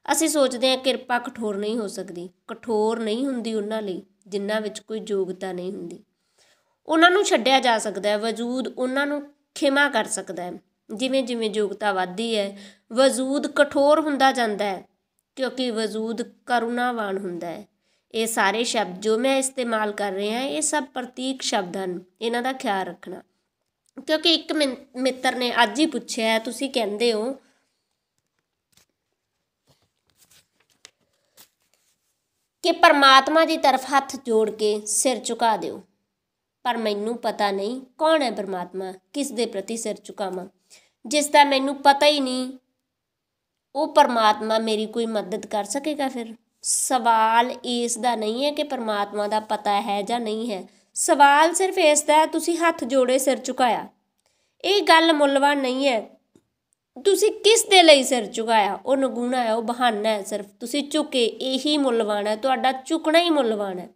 ਅਸੀਂ ਸੋਚਦੇ ਹਾਂ ਕਿਰਪਾ ਕਠੋਰ ਨਹੀਂ ਹੋ ਸਕਦੀ। ਕਠੋਰ ਨਹੀਂ ਹੁੰਦੀ ਉਹਨਾਂ ਲਈ ਜਿਨ੍ਹਾਂ ਵਿੱਚ ਕੋਈ ਯੋਗਤਾ ਨਹੀਂ ਹੁੰਦੀ। ਉਹਨਾਂ ਨੂੰ ਛੱਡਿਆ ਜਾ ਸਕਦਾ ਹੈ, ਵਜੂਦ ਉਹਨਾਂ ਨੂੰ ਖਿਮਾ ਕਰ ਸਕਦਾ ਹੈ। ਜਿਵੇਂ ਜਿਵੇਂ ਯੋਗਤਾ ਵੱਧਦੀ ਹੈ ਵਜੂਦ ਕਠੋਰ ਹੁੰਦਾ ਜਾਂਦਾ ਹੈ, ਕਿਉਂਕਿ ਵਜੂਦ ਕਰੁਣਾਵਾਨ ਹੁੰਦਾ ਹੈ। ਇਹ ਸਾਰੇ ਸ਼ਬਦ ਜੋ ਮੈਂ ਇਸਤੇਮਾਲ ਕਰ ਰਹੀ ਹਾਂ ਇਹ ਸਭ ਪ੍ਰਤੀਕ ਸ਼ਬਦ ਹਨ, ਇਹਨਾਂ ਦਾ ਖਿਆਲ ਰੱਖਣਾ। ਕਿਉਂਕਿ ਇੱਕ ਮਿੱਤਰ ਨੇ ਅੱਜ ਹੀ ਪੁੱਛਿਆ, ਤੁਸੀਂ ਕਹਿੰਦੇ ਹੋ ਕਿ ਪਰਮਾਤਮਾ ਦੀ ਤਰਫ ਹੱਥ ਜੋੜ ਕੇ ਸਿਰ ਝੁਕਾ ਦਿਓ, ਪਰ ਮੈਨੂੰ ਪਤਾ ਨਹੀਂ ਕੌਣ ਹੈ ਪਰਮਾਤਮਾ, ਕਿਸ ਦੇ ਪ੍ਰਤੀ ਸਿਰ ਝੁਕਾਵਾਂ। ਜਿਸ ਦਾ ਮੈਨੂੰ ਪਤਾ ਹੀ ਨਹੀਂ ਉਹ ਪਰਮਾਤਮਾ ਮੇਰੀ ਕੋਈ ਮਦਦ ਕਰ ਸਕੇਗਾ। ਫਿਰ ਸਵਾਲ ਇਸ ਦਾ ਨਹੀਂ ਹੈ ਕਿ ਪਰਮਾਤਮਾ ਦਾ ਪਤਾ ਹੈ ਜਾਂ ਨਹੀਂ ਹੈ, ਸਵਾਲ ਸਿਰਫ ਇਸ ਦਾ ਤੁਸੀਂ ਹੱਥ ਜੋੜੇ ਸਿਰ ਝੁਕਾਇਆ। ਇਹ ਗੱਲ ਮੁੱਲਵਾਨ ਨਹੀਂ ਹੈ ਤੁਸੀਂ ਕਿਸ ਦੇ ਲਈ ਸਿਰ ਝੁਕਾਇਆ, ਉਹ ਨਗੂਣਾ ਹੈ, ਉਹ ਬਹਾਨਾ ਹੈ। ਸਿਰਫ ਤੁਸੀਂ ਝੁਕੇ ਇਹੀ ਮੁੱਲਵਾਨ ਹੈ, ਤੁਹਾਡਾ ਝੁਕਣਾ ਹੀ ਮੁੱਲਵਾਨ ਹੈ।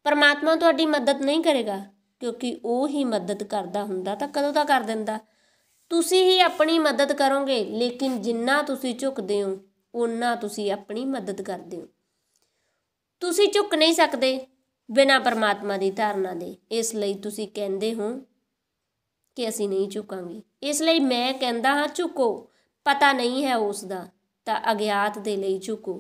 ਪਰਮਾਤਮਾ ਤੁਹਾਡੀ ਮਦਦ ਨਹੀਂ ਕਰੇਗਾ, ਕਿਉਂਕਿ ਉਹ ਹੀ ਮਦਦ ਕਰਦਾ ਹੁੰਦਾ ਤਾਂ ਕਦੋਂ ਦਾ ਕਰ ਦਿੰਦਾ। ਤੁਸੀਂ ਹੀ ਆਪਣੀ ਮਦਦ ਕਰੋਗੇ, ਲੇਕਿਨ ਜਿੰਨਾ ਤੁਸੀਂ ਝੁਕਦੇ ਹੋ ਓਨਾ ਤੁਸੀਂ ਆਪਣੀ ਮਦਦ ਕਰਦੇ ਹੋ। ਤੁਸੀਂ ਝੁਕ ਨਹੀਂ ਸਕਦੇ ਬਿਨਾਂ ਪਰਮਾਤਮਾ ਦੀ ਧਾਰਨਾ ਦੇ, ਇਸ ਲਈ ਤੁਸੀਂ ਕਹਿੰਦੇ ਹੋ ਕਿ ਅਸੀਂ ਨਹੀਂ ਝੁਕਾਂਗੇ। ਇਸ ਲਈ ਮੈਂ ਕਹਿੰਦਾ ਹਾਂ ਝੁਕੋ। ਪਤਾ ਨਹੀਂ ਹੈ ਉਸ ਦਾ ਤਾਂ ਅਗਿਆਤ ਦੇ ਲਈ ਝੁਕੋ।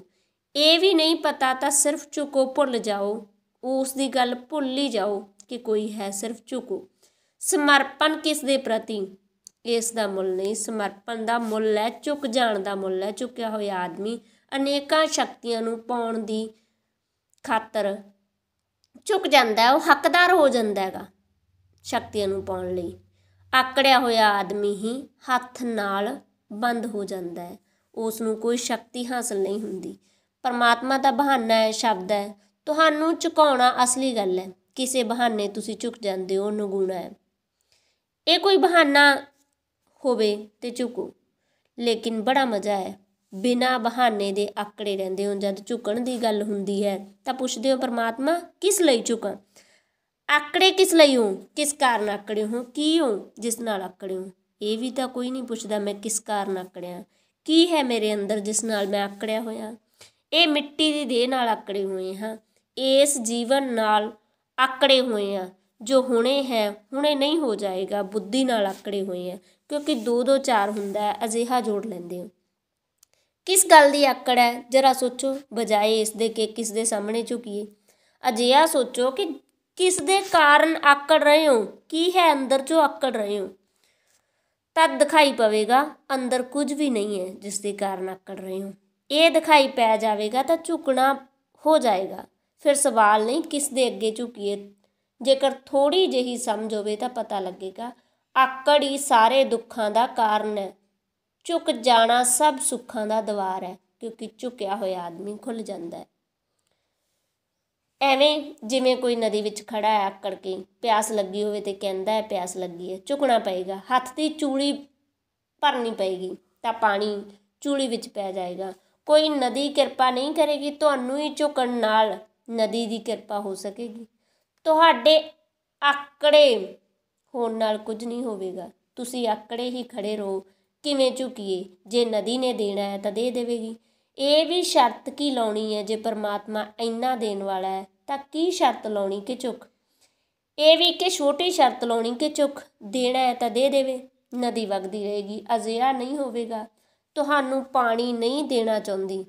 ਇਹ ਵੀ ਨਹੀਂ ਪਤਾ ਤਾਂ ਸਿਰਫ ਝੁਕੋ, ਭੁੱਲ ਜਾਓ ਉਸ ਦੀ ਗੱਲ, ਭੁੱਲ ਹੀ ਜਾਓ ਕਿ ਕੋਈ ਹੈ, ਸਿਰਫ ਝੁਕੋ। ਸਮਰਪਣ ਕਿਸ ਦੇ ਪ੍ਰਤੀ, ਇਸ ਦਾ ਮੁੱਲ ਨਹੀਂ। ਸਮਰਪਣ ਦਾ ਮੁੱਲ ਹੈ ਝੁਕ ਜਾਣ ਦਾ ਮੁੱਲ ਹੈ। ਝੁਕਿਆ ਹੋਇਆ ਆਦਮੀ ਅਨੇਕਾਂ ਸ਼ਕਤੀਆਂ ਨੂੰ ਪਾਉਣ ਦੀ ਖਾਤਰ ਝੁਕ ਜਾਂਦਾ, ਉਹ ਹੱਕਦਾਰ ਹੋ ਜਾਂਦਾ ਹੈਗਾ ਸ਼ਕਤੀਆਂ ਨੂੰ ਪਾਉਣ ਲਈ। ਆਕੜਿਆ ਹੋਇਆ ਆਦਮੀ ਹੀ ਹੱਥ ਨਾਲ ਬੰਦ ਹੋ ਜਾਂਦਾ ਹੈ, ਉਸ ਨੂੰ ਕੋਈ ਸ਼ਕਤੀ ਹਾਸਲ ਨਹੀਂ ਹੁੰਦੀ। ਪਰਮਾਤਮਾ ਦਾ ਬਹਾਨਾ ਹੈ, ਸ਼ਬਦ ਹੈ। ਤੁਹਾਨੂੰ ਝੁਕਾਉਣਾ ਅਸਲੀ ਗੱਲ ਹੈ। ਕਿਸੇ ਬਹਾਨੇ ਤੁਸੀਂ ਝੁਕ ਜਾਂਦੇ ਹੋ, ਨਗੂਣਾ ਹੈ। ਇਹ ਕੋਈ ਬਹਾਨਾ ਹੋਵੇ ਤੇ ਝੁਕੋ, ਲੇਕਿਨ ਬੜਾ ਮਜ਼ਾ ਹੈ ਬਿਨਾਂ ਬਹਾਨੇ ਦੇ ਆਕੜੇ ਰਹਿੰਦੇ ਹੋ। ਜਦ ਝੁਕਣ ਦੀ ਗੱਲ ਹੁੰਦੀ ਹੈ ਤਾਂ ਪੁੱਛਦੇ ਹੋ ਪਰਮਾਤਮਾ ਕਿਸ ਲਈ ਝੁਕਾਂ, ਆਕੜੇ ਕਿਸ ਲਈ ਹੋ, ਕਿਸ ਕਾਰਨ ਆਕੜੇ ਹੋ, ਕੀ ਹੋ ਜਿਸ ਨਾਲ ਆਕੜੇ ਹੋ। ਇਹ ਵੀ ਤਾਂ ਕੋਈ ਨਹੀਂ ਪੁੱਛਦਾ ਮੈਂ ਕਿਸ ਕਾਰਨ ਆਕੜਿਆ, ਕੀ ਹੈ ਮੇਰੇ ਅੰਦਰ ਜਿਸ ਨਾਲ ਮੈਂ ਆਕੜਿਆ ਹੋਇਆ। ਇਹ ਮਿੱਟੀ ਦੀ ਦੇਹ ਨਾਲ ਆਕੜੇ ਹੋਏ ਹਾਂ, ਇਸ ਜੀਵਨ ਨਾਲ ਆਕੜੇ ਹੋਏ ਹਾਂ ਜੋ ਹੁਣੇ ਹੈ ਹੁਣੇ ਨਹੀਂ ਹੋ ਜਾਏਗਾ। ਬੁੱਧੀ ਨਾਲ ਆਕੜੇ ਹੋਏ ਹੈ, ਕਿਉਂਕਿ 2 2 4 ਹੁੰਦਾ ਹੈ, ਅਜਿਹਾ ਜੋੜ ਲੈਂਦੇ ਹੋ। ਕਿਸ ਗੱਲ ਦੀ ਆਕੜ ਹੈ ਜਰਾ ਸੋਚੋ, ਬਜਾਏ ਇਸ ਦੇ ਕਿ ਕਿਸ ਦੇ ਸਾਹਮਣੇ ਝੁਕੀਏ। ਅਜਿਹਾ ਸੋਚੋ ਕਿ ਕਿਸ ਦੇ ਕਾਰਨ ਆਕੜ ਰਹੇ ਹੋ, ਕੀ ਹੈ ਅੰਦਰ ਜੋ ਆਕੜ ਰਹੇ ਹੋ। ਤਦ ਦਿਖਾਈ ਪਵੇਗਾ ਅੰਦਰ ਕੁਝ ਵੀ ਨਹੀਂ ਹੈ ਜਿਸ ਦੇ ਕਾਰਨ ਆਕੜ ਰਹੇ ਹੋ। ਇਹ ਦਿਖਾਈ ਪੈ ਜਾਵੇਗਾ ਤਾਂ ਝੁਕਣਾ ਹੋ ਜਾਏਗਾ। ਫਿਰ ਸਵਾਲ ਨਹੀਂ ਕਿਸ ਦੇ ਅੱਗੇ ਝੁਕੀਏ। ਜੇਕਰ ਥੋੜ੍ਹੀ ਜਿਹੀ ਸਮਝ ਹੋਵੇ ਤਾਂ ਪਤਾ ਲੱਗੇਗਾ ਆਕੜ ਹੀ ਸਾਰੇ ਦੁੱਖਾਂ ਦਾ ਕਾਰਨ ਹੈ। ਝੁਕ ਜਾਣਾ ਸਭ ਸੁੱਖਾਂ ਦਾ ਦੁਆਰ ਹੈ, ਕਿਉਂਕਿ ਝੁਕਿਆ ਹੋਇਆ ਆਦਮੀ ਖੁੱਲ੍ਹ ਜਾਂਦਾ ਹੈ। ਐਵੇਂ ਜਿਵੇਂ ਕੋਈ ਨਦੀ ਵਿੱਚ ਖੜਾ ਹੈ ਆਕੜ ਕੇ, ਪਿਆਸ ਲੱਗੀ ਹੋਵੇ ਤੇ ਕਹਿੰਦਾ ਹੈ ਪਿਆਸ ਲੱਗੀ ਹੈ, ਝੁਕਣਾ ਪਏਗਾ, ਹੱਥ ਦੀ ਚੂੜੀ ਭਰਨੀ ਪਏਗੀ ਤਾਂ ਪਾਣੀ ਚੂੜੀ ਵਿੱਚ ਪੈ ਜਾਏਗਾ। ਕੋਈ ਨਦੀ ਕਿਰਪਾ ਨਹੀਂ ਕਰੇਗੀ, ਤੁਹਾਨੂੰ ਹੀ ਝੁਕਣ ਨਾਲ ਨਦੀ ਦੀ ਕਿਰਪਾ ਹੋ ਸਕੇਗੀ। ਤੁਹਾਡੇ ਆਕੜੇ ਹੋਣ ਨਾਲ ਕੁਝ ਨਹੀਂ ਹੋਵੇਗਾ, ਤੁਸੀਂ ਆਕੜੇ ਹੀ ਖੜੇ ਰਹੋ। ਕਿਵੇਂ ਝੁਕੀਏ? ਜੇ ਨਦੀ ਨੇ ਦੇਣਾ ਹੈ ਤਾਂ ਦੇ ਦੇਵੇਗੀ। ਇਹ ਵੀ ਸ਼ਰਤ ਕੀ ਲਾਉਣੀ ਹੈ, ਜੇ ਪਰਮਾਤਮਾ ਇੰਨਾ ਦੇਣ ਵਾਲਾ ਹੈ ਤਾਂ ਕੀ ਸ਼ਰਤ ਲਾਉਣੀ ਕਿ ਝੁਕ। ਇਹ ਵੀ ਕਿ ਛੋਟੀ ਸ਼ਰਤ ਲਾਉਣੀ ਕਿ ਝੁਕ, ਦੇਣਾ ਹੈ ਤਾਂ ਦੇ ਦੇਵੇ, ਨਦੀ ਵਗਦੀ ਰਹੇਗੀ। ਅਜਿਹਾ ਨਹੀਂ ਹੋਵੇਗਾ। ਤੁਹਾਨੂੰ ਪਾਣੀ ਨਹੀਂ ਦੇਣਾ ਚਾਹੁੰਦੀ,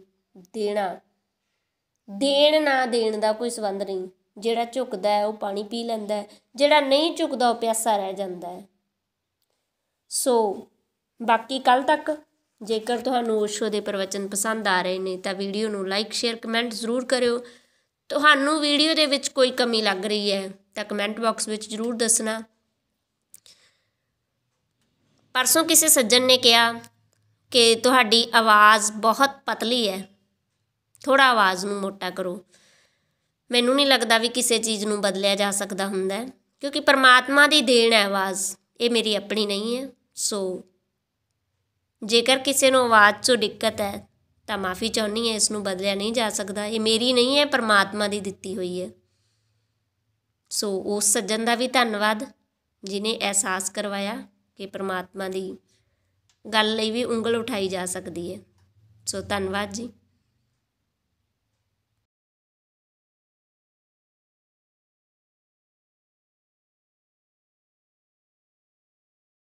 ਦੇਣ ਨਾ ਦੇਣ ਦਾ ਕੋਈ ਸੰਬੰਧ ਨਹੀਂ। ਜਿਹੜਾ ਝੁਕਦਾ ਹੈ ਉਹ ਪਾਣੀ ਪੀ ਲੈਂਦਾ ਹੈ, ਜਿਹੜਾ ਨਹੀਂ ਝੁਕਦਾ ਉਹ ਪਿਆਸਾ ਰਹਿ ਜਾਂਦਾ ਹੈ। ਸੋ ਬਾਕੀ ਕੱਲ੍ਹ ਤੱਕ। ਜੇਕਰ ਤੁਹਾਨੂੰ ਓਸ਼ੋ ਦੇ ਪ੍ਰਵਚਨ ਪਸੰਦ ਆ ਰਹੇ ਨੇ ਤਾਂ ਵੀਡੀਓ ਨੂੰ ਲਾਈਕ ਸ਼ੇਅਰ ਕਮੈਂਟ ਜ਼ਰੂਰ ਕਰਿਓ। ਤੁਹਾਨੂੰ ਵੀਡੀਓ ਦੇ ਵਿੱਚ ਕੋਈ ਕਮੀ ਲੱਗ ਰਹੀ ਹੈ ਤਾਂ ਕਮੈਂਟ ਬਾਕਸ ਵਿੱਚ ਜ਼ਰੂਰ ਦੱਸਣਾ। ਪਰਸੋਂ ਕਿਸੇ ਸੱਜਣ ਨੇ ਕਿਹਾ ਕਿ ਤੁਹਾਡੀ ਆਵਾਜ਼ ਬਹੁਤ ਪਤਲੀ ਹੈ, ਥੋੜ੍ਹਾ ਆਵਾਜ਼ ਨੂੰ ਮੋਟਾ ਕਰੋ। ਮੈਨੂੰ ਨਹੀਂ ਲੱਗਦਾ ਵੀ ਕਿਸੇ ਚੀਜ਼ ਨੂੰ ਬਦਲਿਆ ਜਾ ਸਕਦਾ ਹੁੰਦਾ, ਕਿਉਂਕਿ ਪਰਮਾਤਮਾ ਦੀ ਦੇਣ ਹੈ ਆਵਾਜ਼, ਇਹ ਮੇਰੀ ਆਪਣੀ ਨਹੀਂ ਹੈ। ਸੋ ਜੇਕਰ ਕਿਸੇ ਨੂੰ ਆਵਾਜ਼ 'ਚੋਂ ਦਿੱਕਤ ਹੈ ਤਾਂ ਮਾफ़ੀ ਚਾਹੁੰਦੀ ਹਾਂ, ਇਸ ਨੂੰ ਬਦਲਿਆ ਨਹੀਂ ਜਾ ਸਕਦਾ। ਇਹ ਮੇਰੀ ਨਹੀਂ ਹੈ, ਪਰਮਾਤਮਾ ਦੀ ਦਿੱਤੀ ਹੋਈ ਹੈ। ਸੋ ਉਸ ਸੱਜਣ ਦਾ ਵੀ ਧੰਨਵਾਦ ਜਿਹਨੇ ਅਹਿਸਾਸ ਕਰਵਾਇਆ ਕਿ ਪਰਮਾਤਮਾ ਦੀ ਗੱਲ ਲਈ ਵੀ ਉਂਗਲ ਉਠਾਈ ਜਾ ਸਕਦੀ ਹੈ। ਸੋ ਧੰਨਵਾਦ ਜੀ।